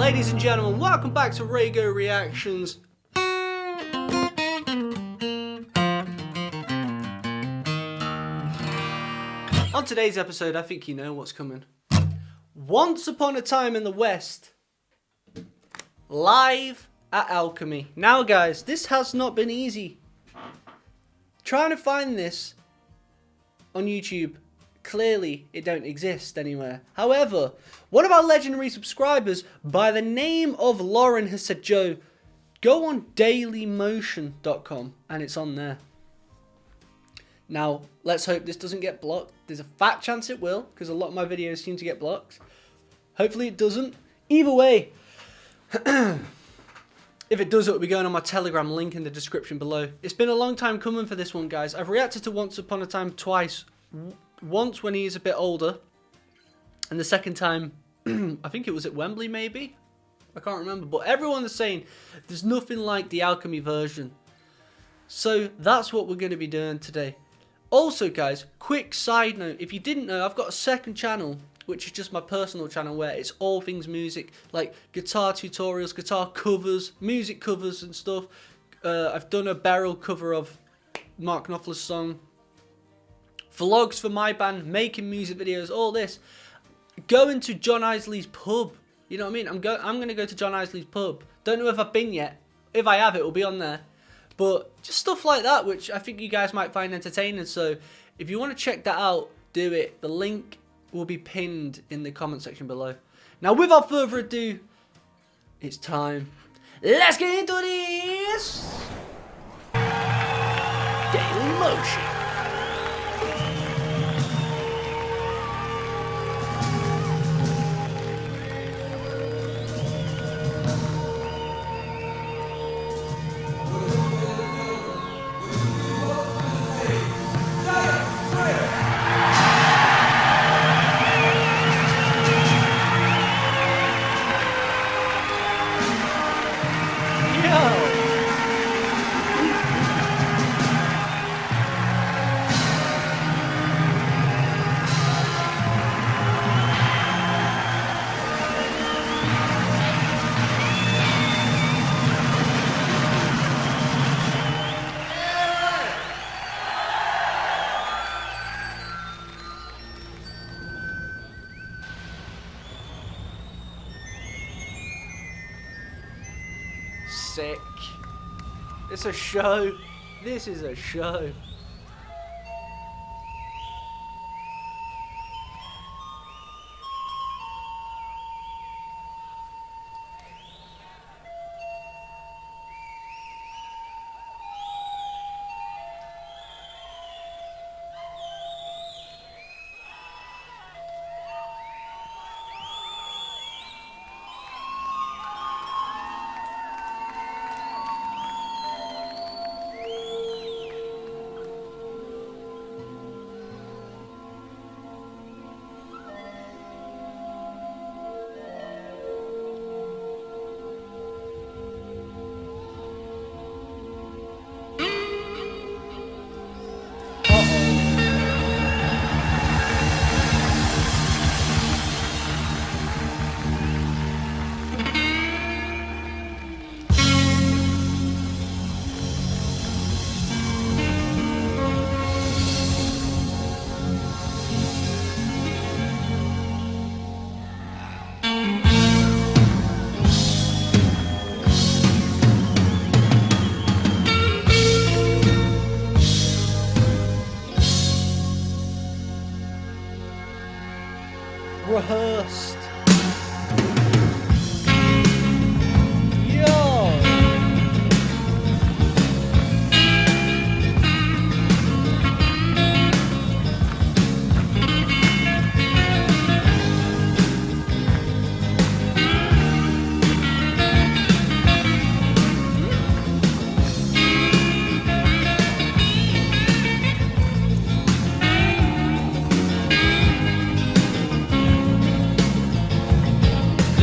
Ladies and gentlemen, welcome back to RAYGO Reactions. On today's episode, I think you know what's coming. Once Upon a Time in the West, live at Alchemy. Now guys, this has not been easy. Trying to find this on YouTube, clearly it don't exist anywhere. However, one of our legendary subscribers by the name of Lauren has said, Joe, go on dailymotion.com and it's on there. Now, let's hope this doesn't get blocked. There's a fat chance it will, because a lot of my videos seem to get blocked. Hopefully it doesn't. Either way, if it does, it will be going on my Telegram, link in the description below. It's been a long time coming for this one, guys. I've reacted to Once Upon a Time twice. Once when he's a bit older, and the second time, I think it was at Wembley maybe? I can't remember, but everyone is saying there's nothing like the Alchemy version. So that's what we're going to be doing today. Also guys, quick side note, if you didn't know, I've got a second channel, which is just my personal channel, where it's all things music, like guitar tutorials, guitar covers, music covers and stuff. I've done a barrel cover of Mark Knopfler's song, vlogs for my band, making music videos, all this. Going to John Isley's pub, you know what I mean? I'm going to go to John Isley's pub. Don't know if I've been yet. If I have, it will be on there. But just stuff like that, which I think you guys might find entertaining. So if you want to check that out, do it. The link will be pinned in the comment section below. Now, without further ado, it's time. Let's get into this Daily Motion. Sick. It's a show. This is a show. Rehearsed. Yo.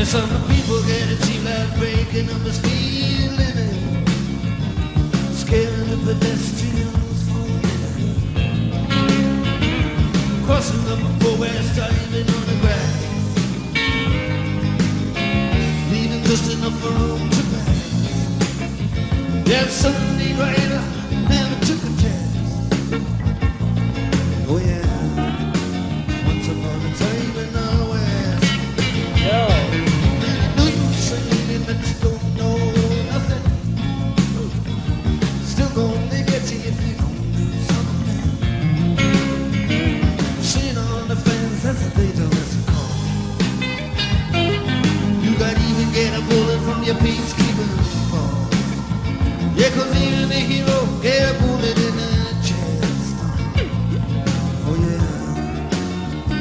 Some people get a cheap life breaking up the speed limit, scaring the pedestrians for living, crossing up a 4-way, diving on the grass, leaving Sunday grader never took a test. Oh yeah, once upon a time in the West. Yo. And you know you're singing that you don't know nothing. Still gonna get you if you don't do something. Sitting on the fence, that's a dangerous call. You might even get a bullet from your peacekeeping fall. Yeah, 'cause even the hero get a bullet in the chest. Oh yeah,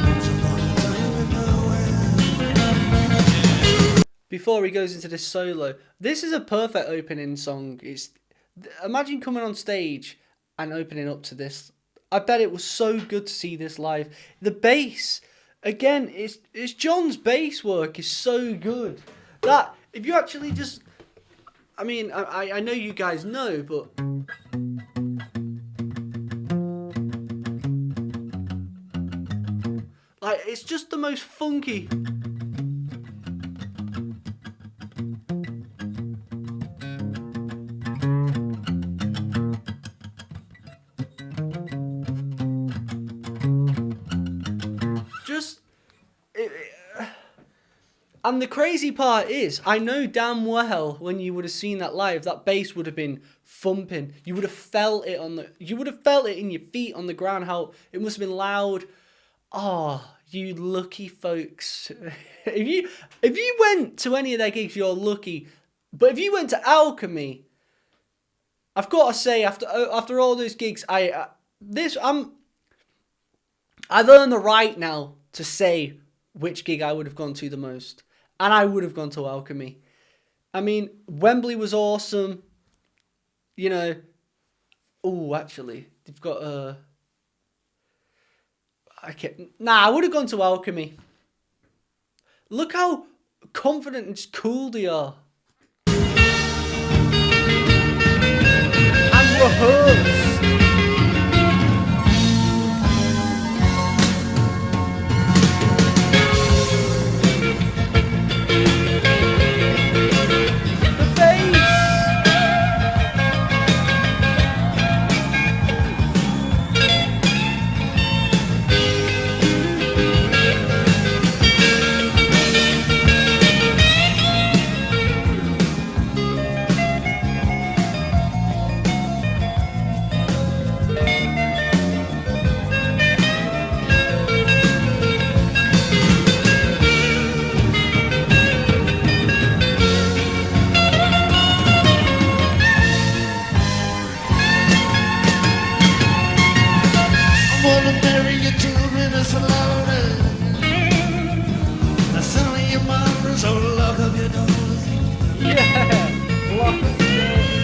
once upon a time in the West. Before he goes into this solo, this is a perfect opening song. It's imagine coming on stage and opening up to this. I bet it was so good to see this live. The bass, again, it's John's bass work is so good that if you actually just, I mean, I know you guys know, but like it's just the most funky. And the crazy part is, I know damn well when you would have seen that live, that bass would have been thumping. You would have felt it you would have felt it in your feet on the ground. How it must have been loud. Oh, you lucky folks! if you went to any of their gigs, you're lucky. But if you went to Alchemy, I've got to say, after all those gigs, I've earned the right now to say which gig I would have gone to the most. And I would have gone to Alchemy. I mean, Wembley was awesome. You know. Oh, actually, they've got a. I would have gone to Alchemy. Look how confident and cool they are. And rehearsed.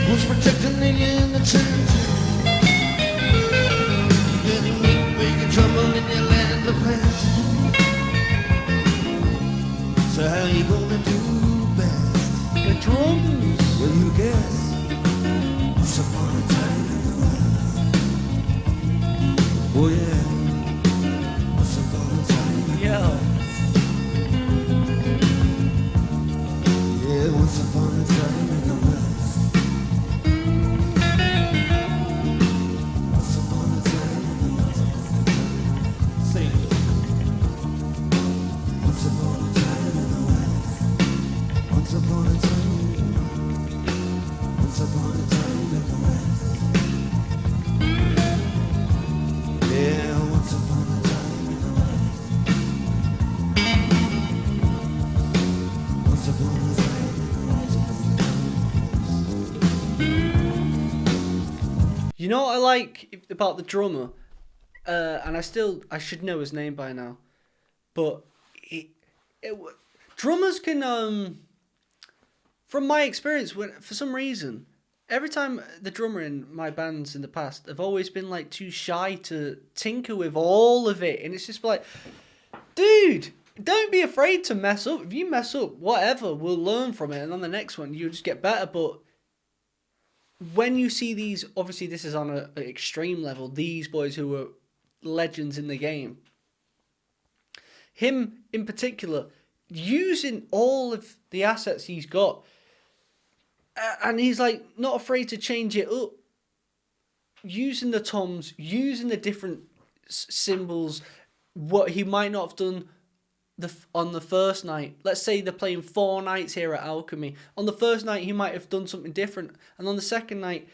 Who's protecting the innocent? Making trouble in your land of plenty. So how you gonna do best? The drums. Well, you guess. Once upon a time in the West. Oh yeah. Once upon a time in the West. Yeah, once upon a time in the West. Once upon a time in the West. Sing. Once upon a time in the West. Once upon a time. Once upon a time in the West. Yeah, once upon a time in the West. Once upon a time. You know what I like about the drummer, and I should know his name by now, but drummers can, from my experience, for some reason, every time the drummer in my bands in the past have always been like too shy to tinker with all of it, and it's just like, dude, don't be afraid to mess up. If you mess up, whatever, we'll learn from it, and on the next one you'll just get better. But when you see these, obviously this is on an extreme level, these boys who are legends in the game, him in particular, using all of the assets he's got, And he's like not afraid to change it up, using the toms, using the different symbols, what he might not have done on the first night. Let's say they're playing 4 nights here at Alchemy. On the first night, he might have done something different. And on the second night,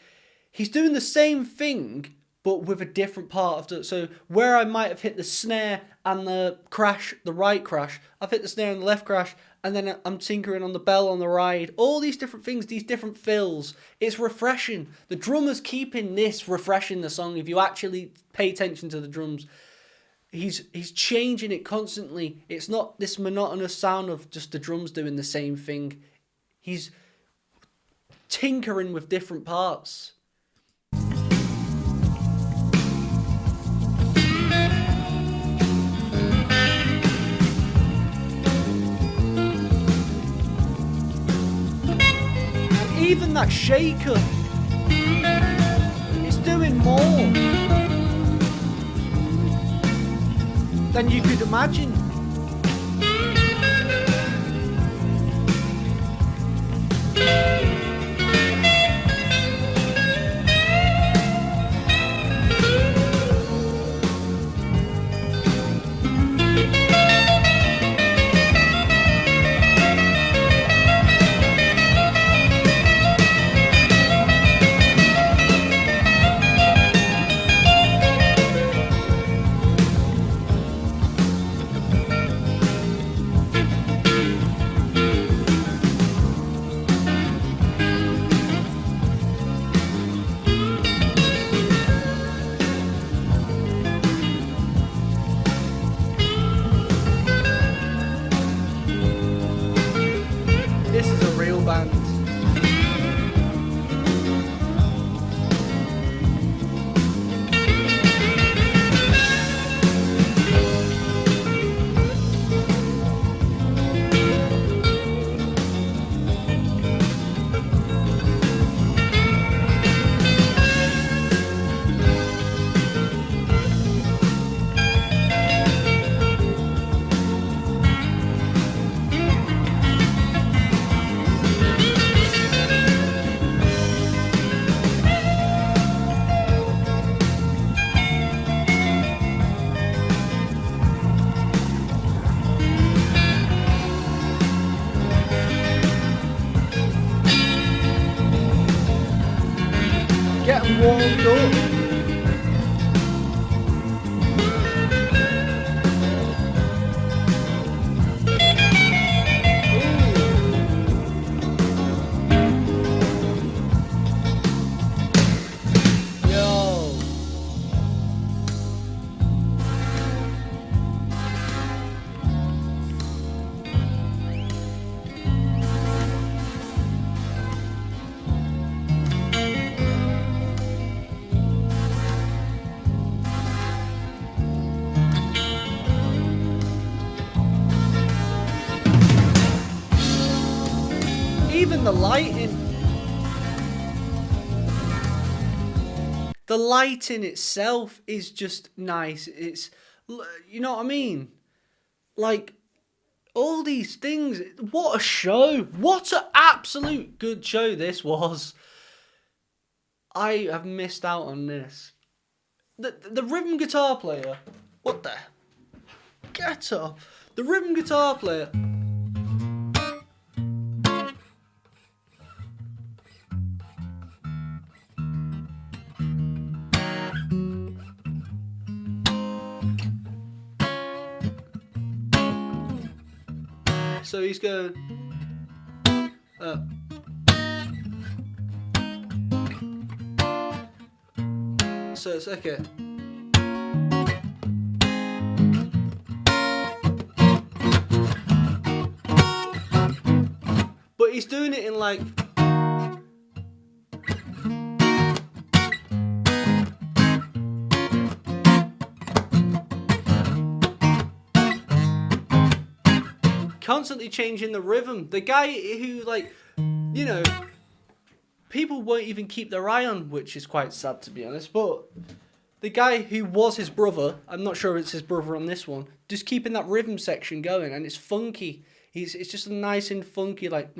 he's doing the same thing, but with a different part of the... So where I might have hit the snare and the crash, the right crash, I've hit the snare and the left crash, and then I'm tinkering on the bell on the ride. All these different things, these different fills. It's refreshing. The drummer's keeping this refreshing the song. If you actually pay attention to the drums, he's changing it constantly. It's not this monotonous sound of just the drums doing the same thing. He's tinkering with different parts. Even that shaker, it's doing more than you could imagine. This is a real band. Getting warmed up. Even the lighting. The lighting itself is just nice. It's, you know what I mean? Like, all these things. What a show. What an absolute good show this was. I have missed out on this. The rhythm guitar player. What the? Get up. The rhythm guitar player. So he's going so it's okay. But he's doing it in like constantly changing the rhythm. The guy who, like, you know, people won't even keep their eye on, which is quite sad to be honest, but the guy who was his brother, I'm not sure it's his brother on this one, just keeping that rhythm section going, and it's funky. It's just nice and funky, like,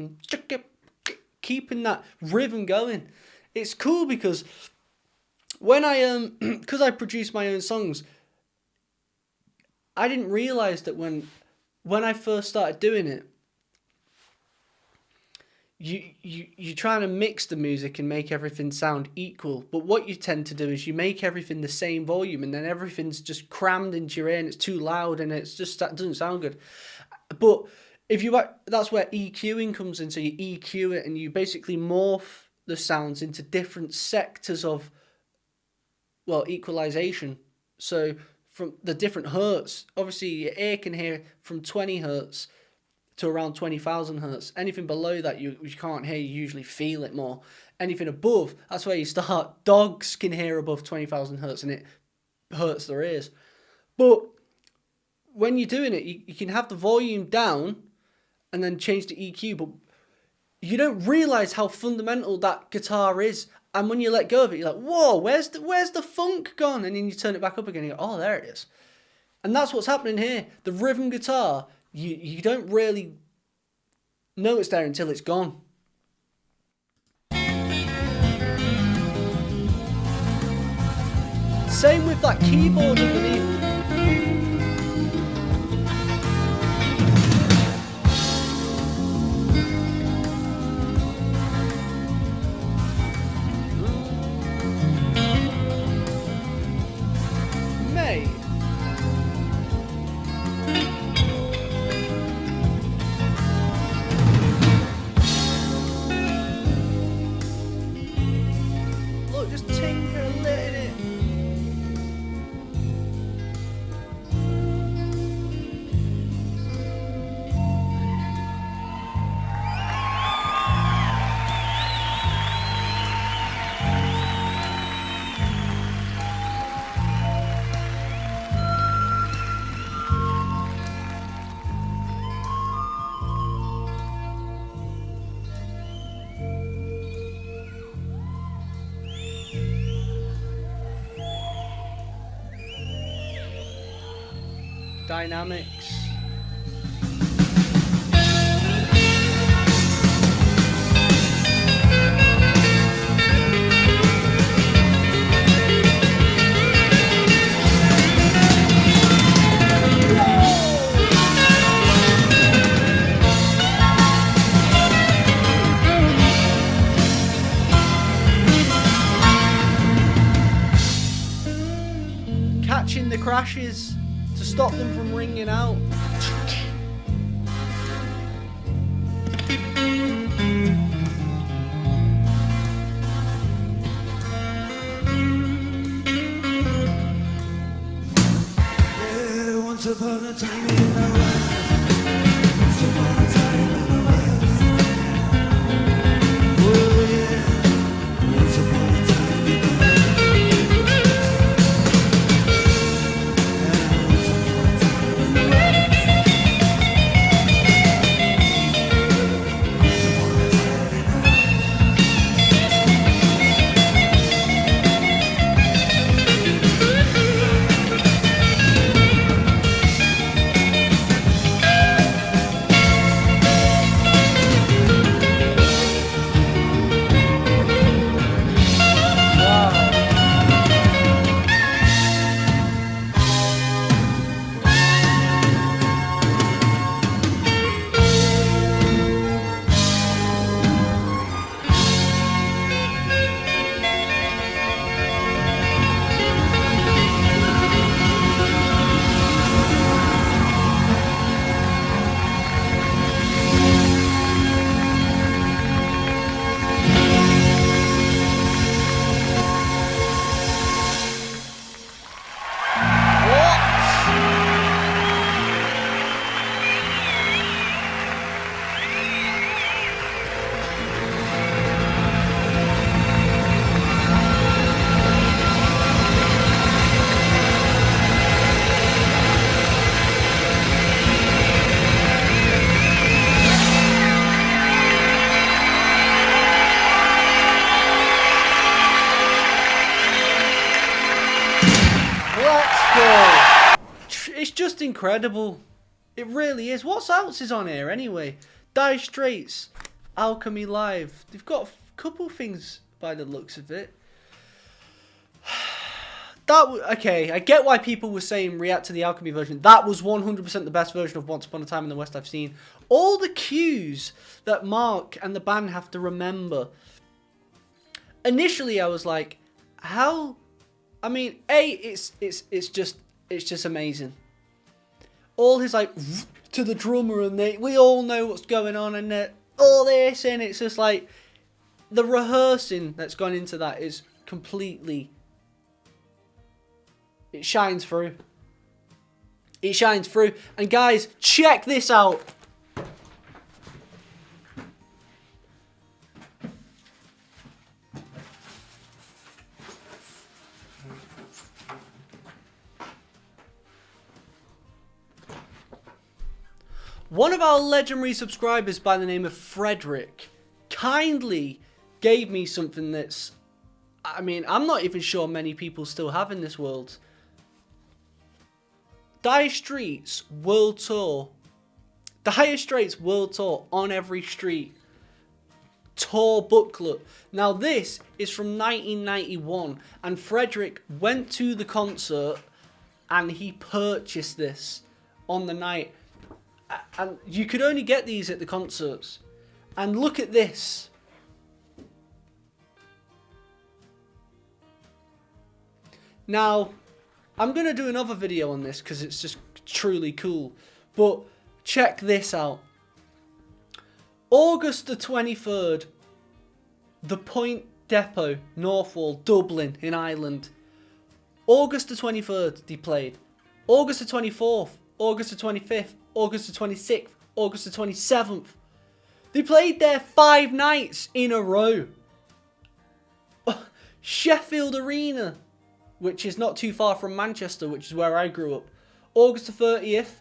keeping that rhythm going. It's cool because when I because I produce my own songs, I didn't realize that when I first started doing it, you're trying to mix the music and make everything sound equal. But what you tend to do is you make everything the same volume, and then everything's just crammed into your ear, and it's too loud, and it's just, that doesn't sound good. But if you, that's where EQing comes in. So you EQ it, and you basically morph the sounds into different sectors of, well, equalization. So from the different hertz, obviously your ear can hear from 20 hertz to around 20,000 hertz. Anything below that you can't hear, you usually feel it more. Anything above, that's where you start. Dogs can hear above 20,000 hertz and it hurts their ears. But when you're doing it, you can have the volume down and then change the EQ, but you don't realize how fundamental that guitar is. And when you let go of it, you're like, whoa, where's the funk gone? And then you turn it back up again and you go, oh, there it is. And that's what's happening here. The rhythm guitar, you don't really know it's there until it's gone. Same with that keyboard underneath. Dynamics. Catching the crashes to stop them from ringing out. Yeah, once upon a time in the West. Once upon a time in the West. Oh yeah, once upon a time in the West. It's just incredible. It really is. What else is on here anyway? Dire Straits, Alchemy Live. They've got a couple things by the looks of it. Okay, I get why people were saying react to the Alchemy version. That was 100% the best version of Once Upon a Time in the West I've seen. All the cues that Mark and the band have to remember. Initially, I was like, how? I mean, it's just amazing. All his like to the drummer, and we all know what's going on, and all this, and it's just like the rehearsing that's gone into that is completely. It shines through. It shines through. And guys, check this out. One of our legendary subscribers by the name of Frederick kindly gave me something that's, I mean, I'm not even sure many people still have in this world. Dire Straits World Tour. Dire Straits World Tour On Every Street tour booklet. Now this is from 1991, and Frederick went to the concert and he purchased this on the night. And you could only get these at the concerts. And look at this. Now, I'm going to do another video on this because it's just truly cool. But check this out. August the 23rd, the Point Depot, Northwall, Dublin in Ireland. August the 23rd, they played. August the 24th, August the 25th, August the 26th, August the 27th. They played there 5 nights in a row. Sheffield Arena, which is not too far from Manchester, which is where I grew up. August the 30th,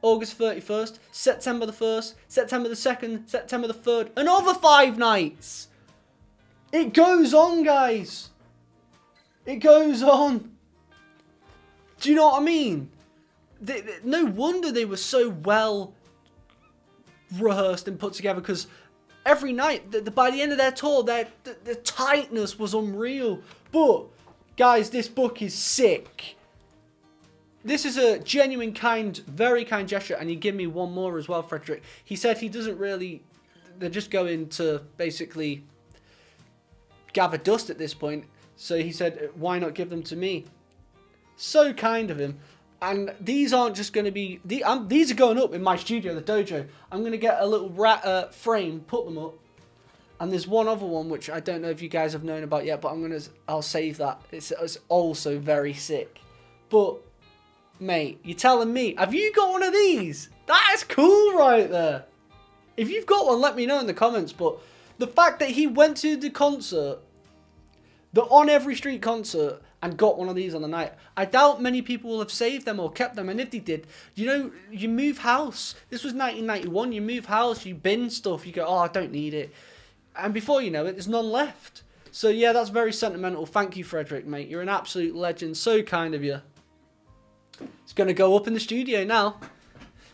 August 31st, September the 1st, September the 2nd, September the 3rd, another 5 nights. It goes on, guys. It goes on. Do you know what I mean? No wonder they were so well rehearsed and put together, because every night, by the end of their tour, the tightness was unreal. But guys, this book is sick. This is a genuine, very kind gesture, and he gave me one more as well, Frederick. He said he doesn't really, they're just going to basically gather dust at this point. So he said, why not give them to me? So kind of him. And these aren't just going to be, these are going up in my studio, the dojo. I'm going to get a little frame, put them up. And there's one other one, which I don't know if you guys have known about yet, but I'll save that. It's also very sick. But, mate, you're telling me, have you got one of these? That is cool right there. If you've got one, let me know in the comments. But the fact that he went to the concert, the On Every Street concert, and got one of these on the night, I doubt many people will have saved them or kept them. And if they did, you know, you move house. This was 1991. You move house, you bin stuff. You go, oh, I don't need it. And before you know it, there's none left. So yeah, that's very sentimental. Thank you, Frederick, mate. You're an absolute legend. So kind of you. It's going to go up in the studio now.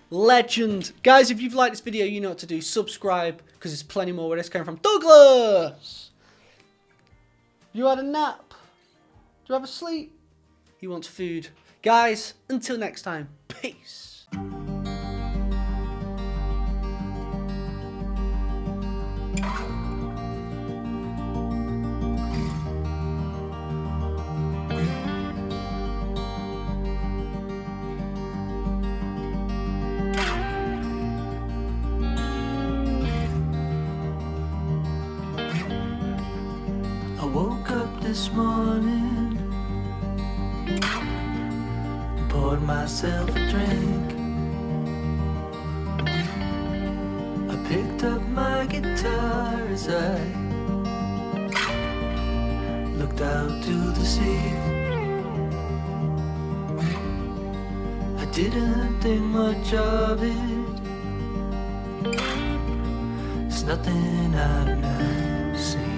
Legend. Guys, if you've liked this video, you know what to do. Subscribe, because there's plenty more where this came from. Douglas! You had a nap? Do you have a sleep? He wants food. Guys, until next time, peace. I woke up this morning, poured myself a drink. I picked up my guitar as I looked out to the sea. I didn't think much of it. It's nothing I've never seen.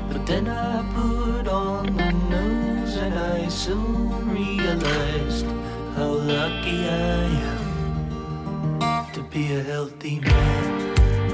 But then I put on the news and I soon realized how lucky I am to be a healthy man.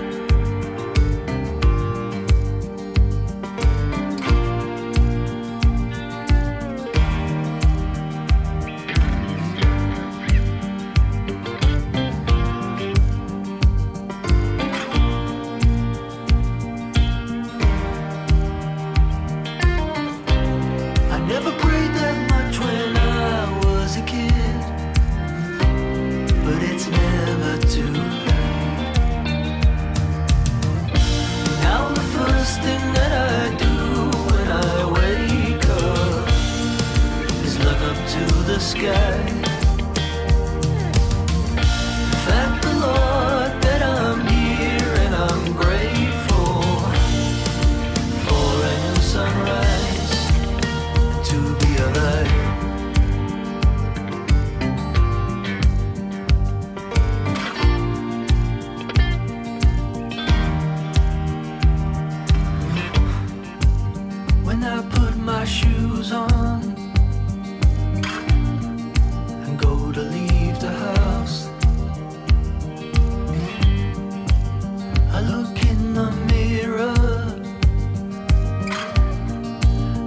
up to the sky. Thank the Lord that I'm here and I'm grateful for a new sunrise, to be alive. When I put my shoes on and go to leave the house, I look in the mirror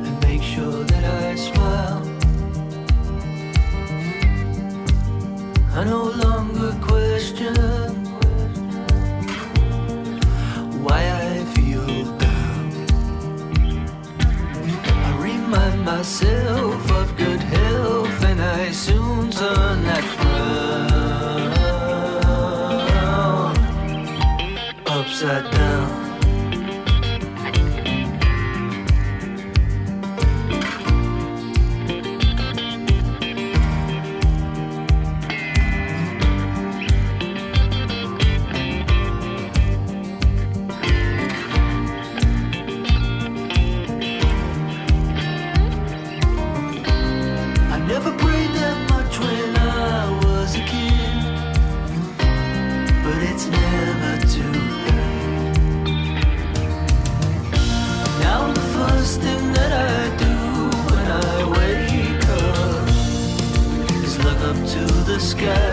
and make sure that I smile. I no longer question why I feel down. I remind myself of good health and I soon turn that frown upside down. I never prayed that much when I was a kid, but it's never too late. Now the first thing that I do when I wake up is look up to the sky.